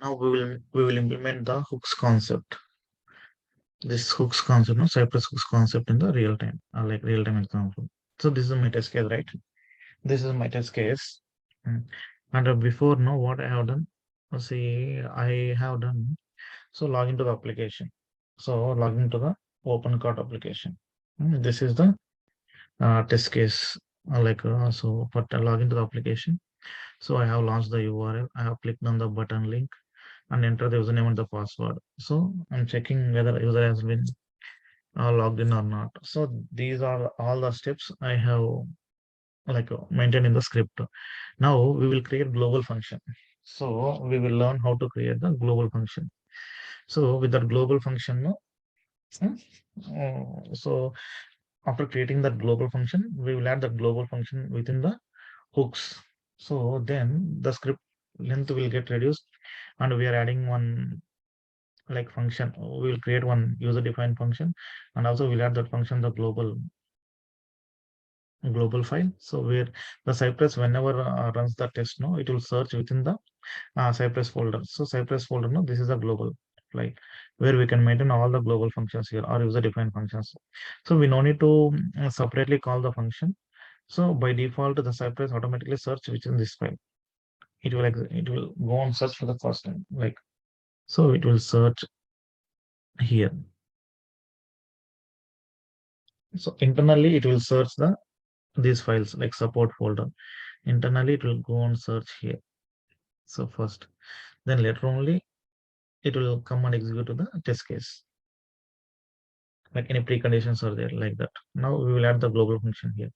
Now we will implement the hooks concept. This hooks concept, no Cypress hooks concept in the real time, like real time example. So this is my test case, right? This is my test case. Mm. And before, no, what I have done? See, I have done. So log into the application. So log into the OpenCart application. This is the test case. So for to log into the application. So I have launched the URL. I have clicked on the button link and enter the username and the password. So I'm checking whether user has been logged in or not. So these are all the steps I have maintained in the script. Now we will create global function. So we will learn how to create the global function. So with that global function, no, so after creating that global function, we will add that global function within the hooks. So then the script length will get reduced, and we are adding one function. We will create one user defined function, and also we'll add that function the global file. So where the Cypress whenever runs the test, no, it will search within the Cypress folder. So Cypress folder, no, this is a global, like where we can maintain all the global functions here or user defined functions. So we no need to separately call the function. So by default, the Cypress automatically search within this file. It will go and search for the first time, so it will search here. So internally, it will search these files like support folder. Internally, it will go and search here. So first, then later only it will come and execute to the test case. Like any preconditions are there like that. Now we will add the global function here.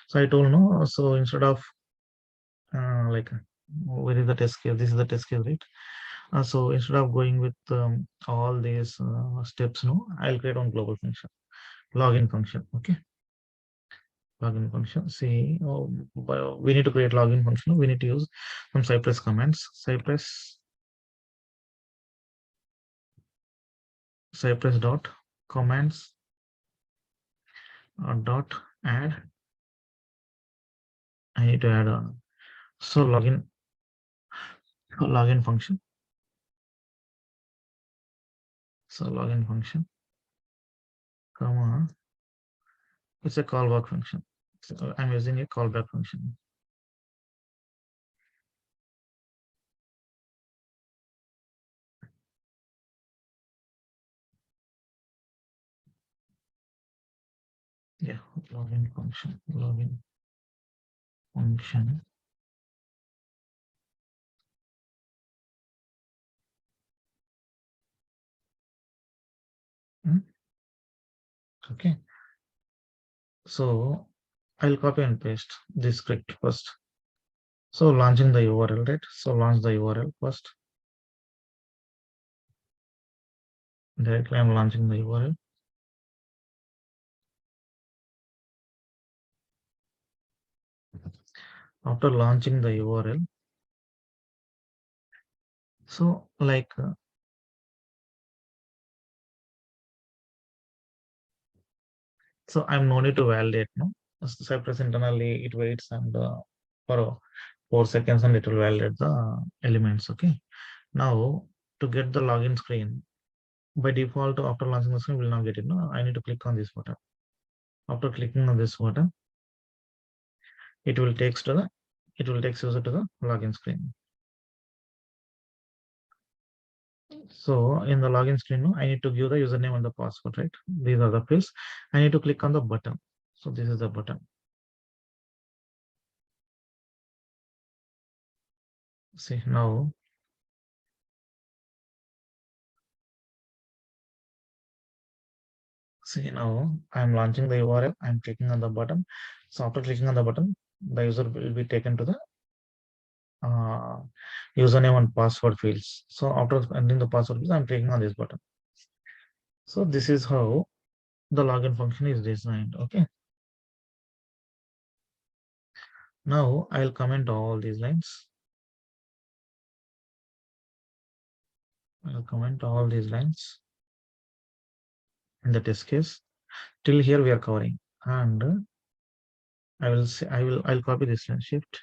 So I told no. So instead of where is the test case? This is the test case, right? So instead of going with all these steps, no, I'll create one global function, login function. Okay, login function. See, we need to create login function. We need to use some Cypress commands. Cypress dot commands dot add. I need to add a so login function. So login function, comma. It's a callback function. So I'm using a callback function. Yeah, login function. Hmm, okay. So I'll copy and paste this script first. So launching the URL, right? So launch the URL first. Directly I'm launching the URL. After launching the URL, so so I'm no need to validate, no. Cypress internally it waits and for 4 seconds and it will validate the elements. Okay. Now to get the login screen, by default after launching the screen will not get it. No, I need to click on this button. After clicking on this button, it will take user to the login screen. So in the login screen, no, I need to give the username and the password, right? These are the fields. I need to click on the button. So this is the button. See now, I'm launching the URL. I'm clicking on the button. So after clicking on the button, the user will be taken to the uh, username and password fields. So after entering the password fields, I'm clicking on this button. So this is how the login function is designed. Okay. Now I'll comment all these lines. I'll comment all these lines in the test case. Till here we are covering. And I'll copy this line shift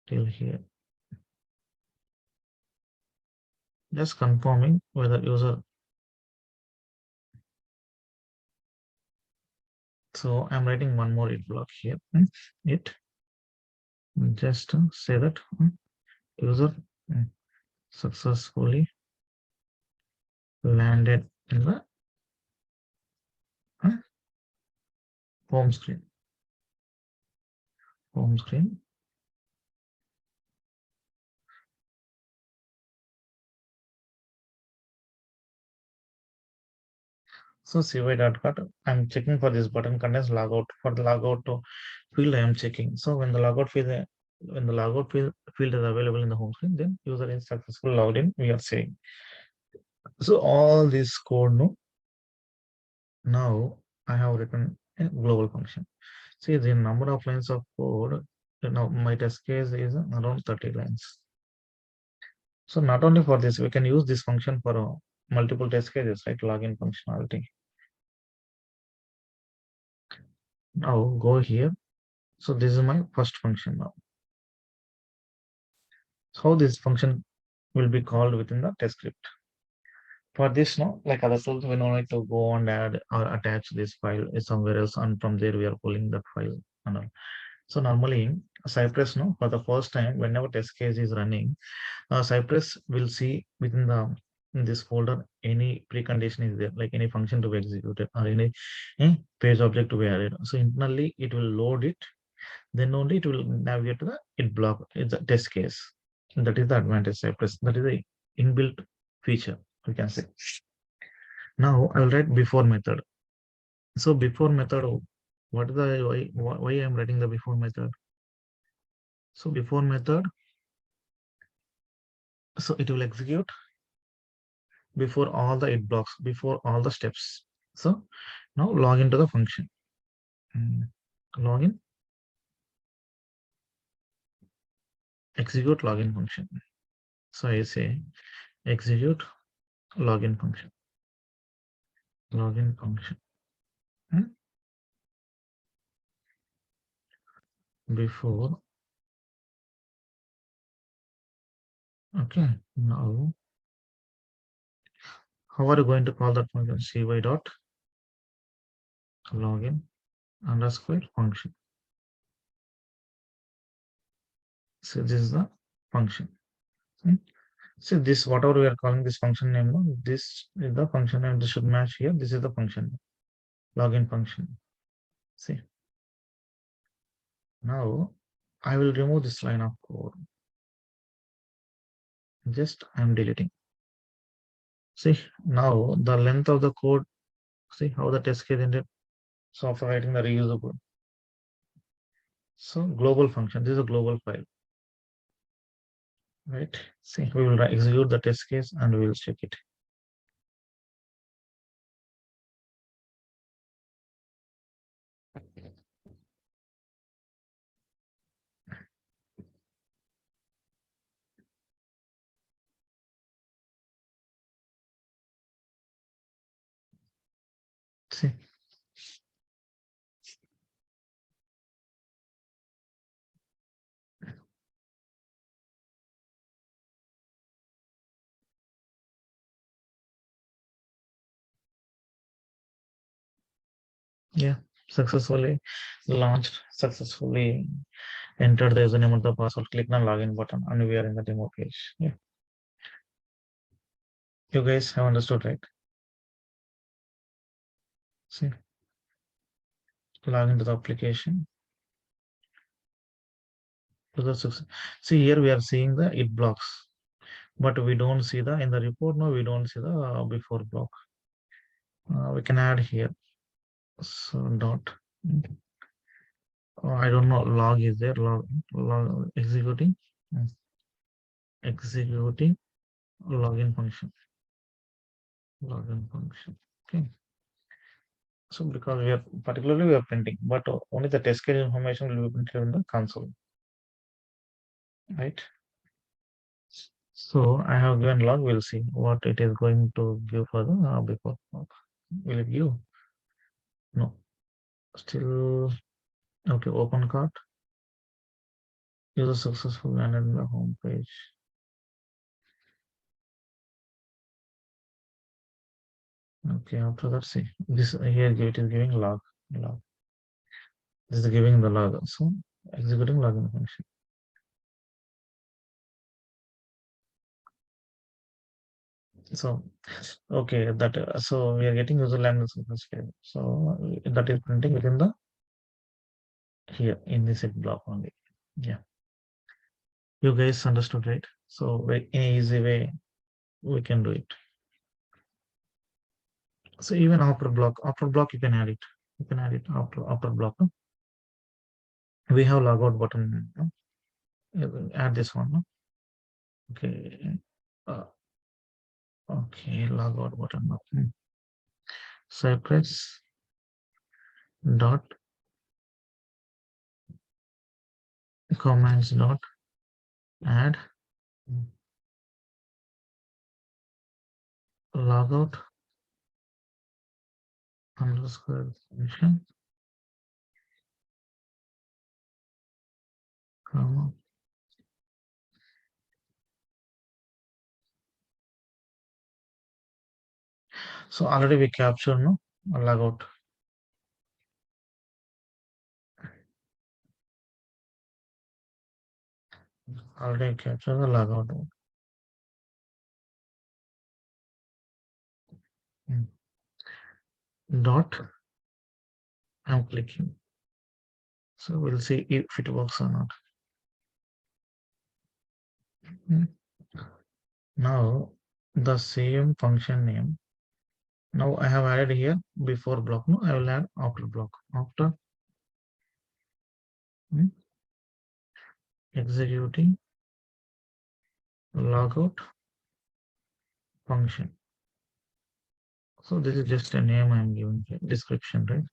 till here. just confirming whether user. So I'm writing one more it block here. It just say that user mm, successfully landed in the uh, home screen. Home screen. So CY.cut, I'm checking for this button contains logout. For the logout field, I am checking. So when the logout field is available in the home screen, then user is successful logged in. We are saying. So all this code, no, now I have written a global function. See the number of lines of code. Now my test case is around 30 lines. So not only for this, we can use this function for multiple test cases, like login functionality. Now go here. So this is my first function now. So how this function will be called within the test script. For this, no, like other tools, we don't need to go and add or attach this file somewhere else, and from there we are pulling that file and all. So normally Cypress, no, for the first time, whenever test case is running, Cypress will see within the in this folder any precondition is there, like any function to be executed or any page object to be added. So internally it will load it, then only it will navigate to the it block. It's a test case. That is the advantage Cypress. That is the inbuilt feature, we can say. Now I'll write before method. So before method, what is the why I'm writing the before method? So before method, so it will execute before all the it blocks, before all the steps. So now log into the function. Login, execute login function. So I say execute login function. Login function. Before. Okay. Now how are you going to call that function? Cy dot login underscore function. So this is the function. So this whatever we are calling this function name, no, this is the function name. This should match here. This is the function login function. See, now I will remove this line of code. Just I'm deleting. See, now the length of the code. See how the test case ended. So after writing the reusable. So global function. This is a global file, right? See, we will execute the test case and we will check it. See, yeah, successfully launched, successfully entered the username and the password, click on login button, and we are in the demo page. Yeah, you guys have understood, right? See, log into the application. To the see here we are seeing the it blocks, but we don't see the in the report. No, we don't see the before block. We can add here. So dot. I don't know. Log is there. Log executing. Executing login function. Login function. Okay. So because we are particularly we are printing, but only the test case information will be printed in the console, right? So I have given log. We'll see what it is going to give for the before log. Will it give? No. Still okay. Open cart. User successful landed in the home page. Okay, after that, see this here it is giving log. This is giving the log. So executing login function. So okay, that so we are getting user language specifier. So that is printing within the here in this block only. Yeah, you guys understood, right? So in an easy way we can do it. So even after block you can add it. You can add it after block. No? We have logout button. No? You can add this one. No? Okay. Uh, okay, logout button. No? Cypress dot commands dot add logout underscore function comma. So already we captured no logout. Already captured the logout. Dot. I'm clicking. So we'll see if it works or not. Now the same function name. Now I have added here before block. No, I will add after block. After executing logout function. So this is just a name I'm giving here, description, right?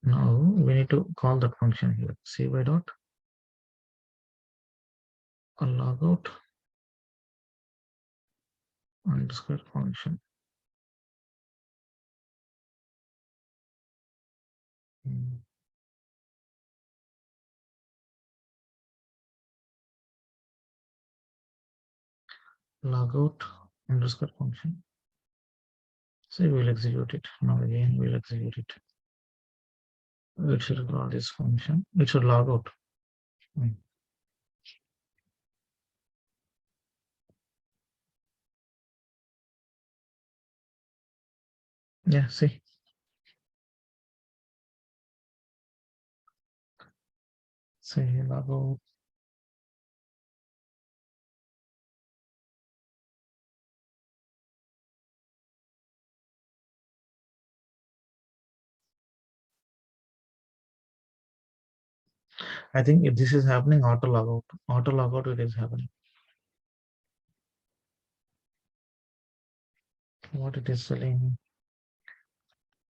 Now we need to call that function here. Cy dot logout underscore function. Logout underscore function. So we'll execute it. Now again we'll execute it. It should call this function. It should log out. Yeah, see. Say log out. I think if this is happening, auto logout it is happening. What it is telling,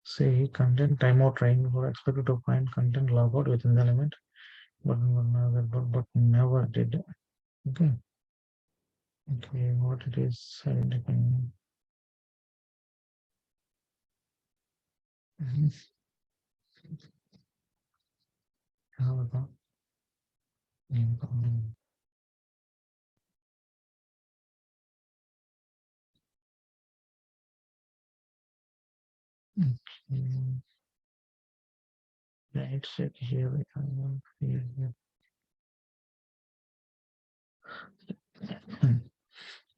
say content timeout train for expected to find content logout within the element, but never did. Okay. Okay, what it is identifying. How about okay. Right, check here.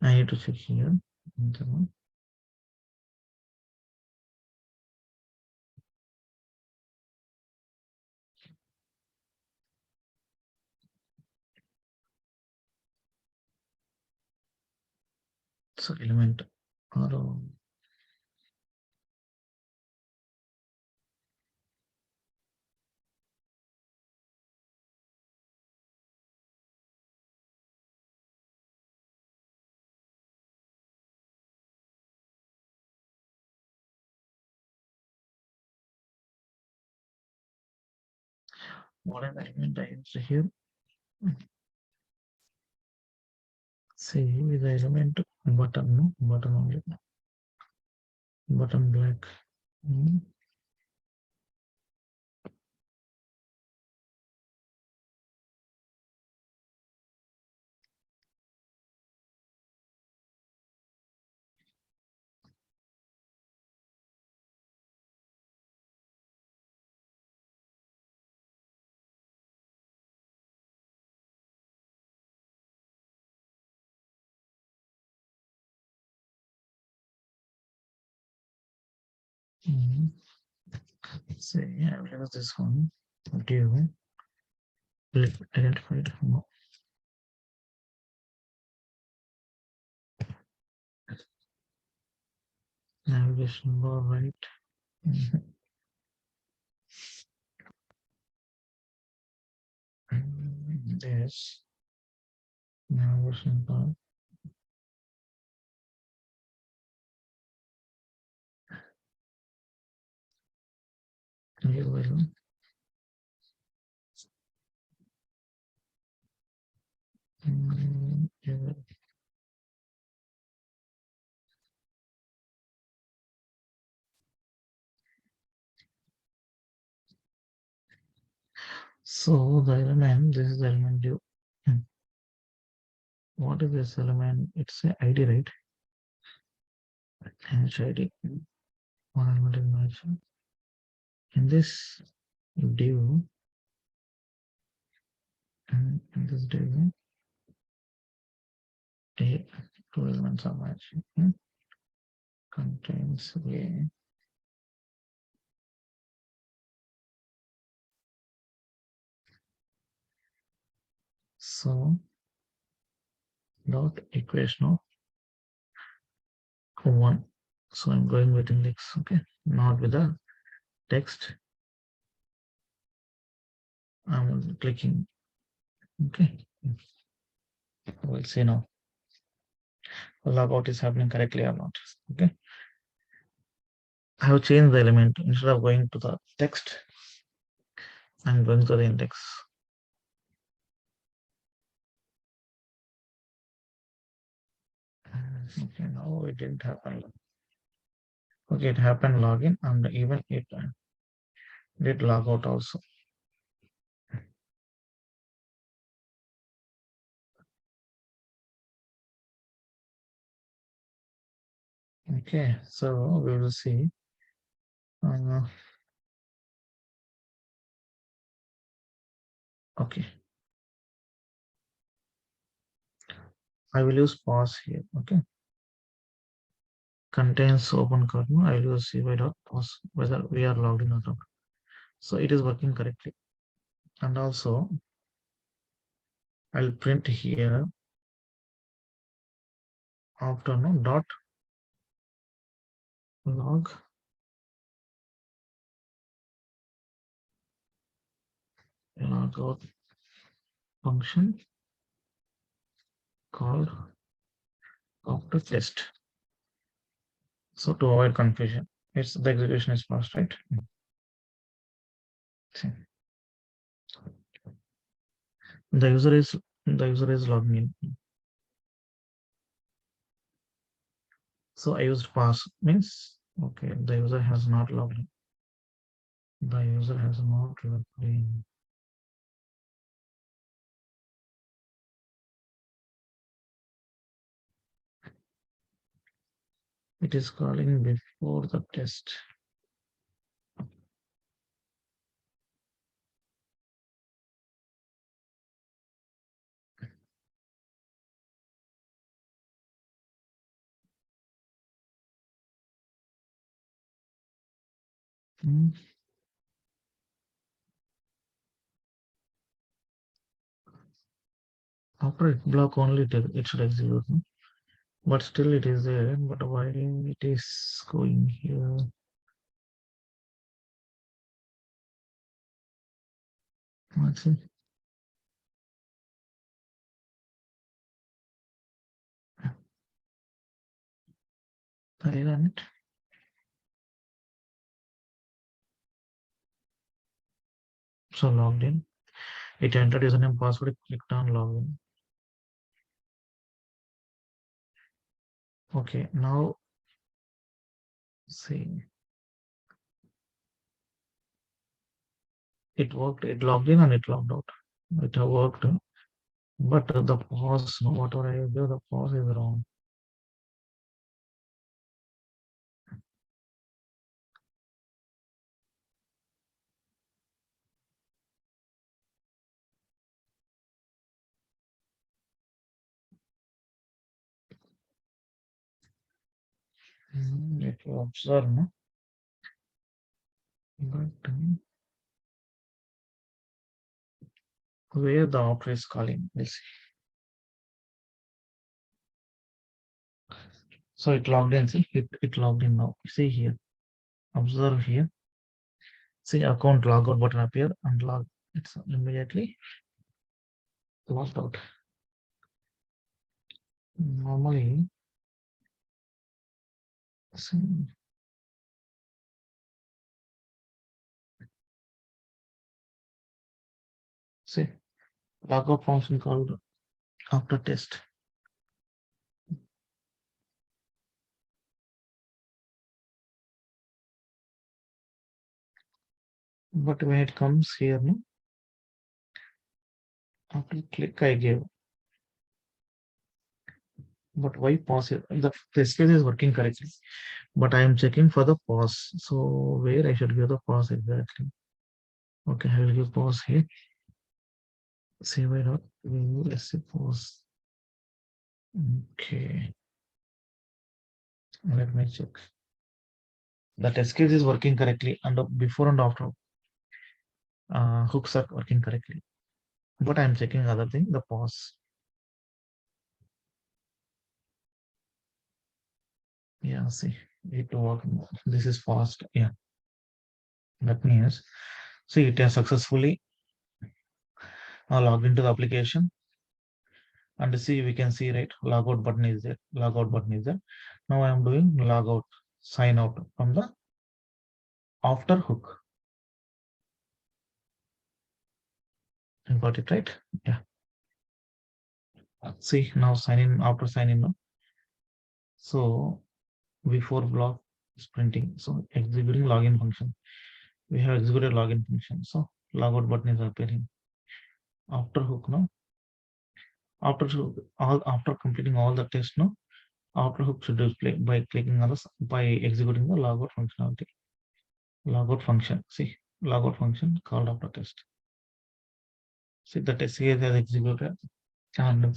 I need to check here. So element or what an element I use here. See with the element button, no button only, button black. Say, yeah, what is this one? Div identified. No. Navigation bar right. Yes. Navigation bar. You will. You will. So the element, this is the element div. What is this element? It's a ID, right? Hence ID. One element is matching. In this div, in this div, A, two elements are matching. Contains A. So dot equation of one. So I'm going with index, okay, not with the text. I'm clicking, okay. We'll see now logout is happening correctly or not. Okay, I have changed the element. Instead of going to the text, I'm going to the index. Okay, now it didn't happen. Okay, it happened login and even it did logout also. Okay, so we will see. Okay, I will use pause here. Okay, contains open kernel. I will use CY dot pause whether we are logged in or not. So it is working correctly. And also I'll print here after no dot log logout function called after test. So to avoid confusion, it's the execution is fast, right? See, the user is logging in. So I used pass means okay, the user has not logged in. The user has not logged in. It is calling before the test. Hmm. After it block only it should execute. But still it is there. But why it is going here? Let's see. I run it. So logged in. It entered username password. Clicked on login. Okay, now see. It worked. It logged in and it logged out. It worked. But the pause, whatever I do, the pause is wrong. If you observe, no? But where the operator is calling, we'll see. So it logged in. See, it logged in now. See here. Observe here. See account logout button appear and log. It's immediately logged out. Normally, see, see logout function called after test. But when it comes here, no, after click I gave. But why pause here? The test case is working correctly. But I am checking for the pause. So where I should give the pause exactly? Okay, I will give pause here. Save it up. Let's say pause. Okay, let me check. The test case is working correctly and before and after hooks are working correctly. But I'm checking other thing, the pause. Yeah, see, it work. This is fast. Yeah, that means see it has successfully logged into the application and see we can see right logout button is there. Logout button is there. Now I am doing logout, sign out from the after hook. You got it right? Yeah. See now sign in after sign in now. So before block is printing. So executing login function. We have executed login function. So logout button is appearing. After hook now. After completing all the tests now. After hook should display by clicking on this by executing the logout functionality. Logout function. See logout function called after test. See the test here has executed. And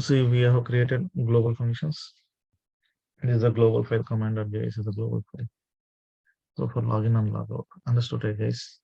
see we have created global functions. This is a global file command.js is a global file. So for login and logout. Understood, right, guys?